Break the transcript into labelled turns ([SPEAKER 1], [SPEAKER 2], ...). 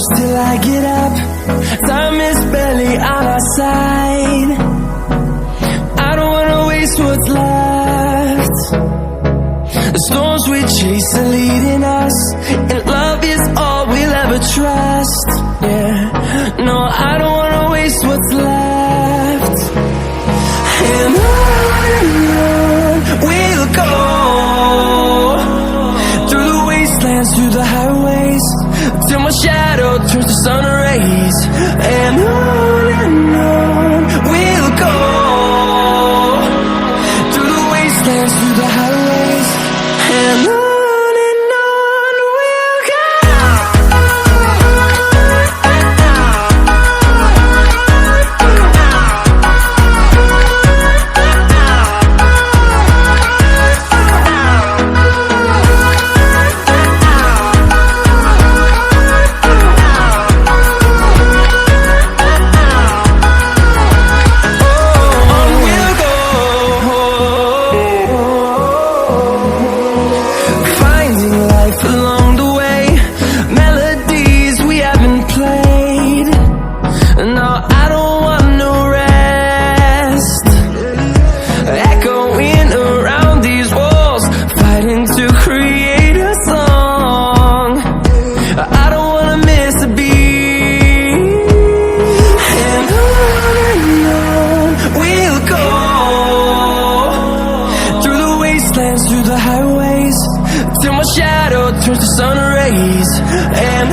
[SPEAKER 1] push till I get up. Time is barely on our side. I don't wanna waste what's left. The storms we chase are leading us, and love is all we'll ever trust. Yeah, no, I don't wanna waste what's left. And on we'll go, through the wastelands, through the highways, till my shadow turns to sun rays. And on we'll go, through the wastelands, through the highways, and on we'll go. Along the way, melodies we haven't played. No, I don't want no rest. Echoing around these walls, fighting to create a song. I don't wanna miss a beat. And on we'll go, through the wastelands, through the highways, till my shadow turns to sun rays. And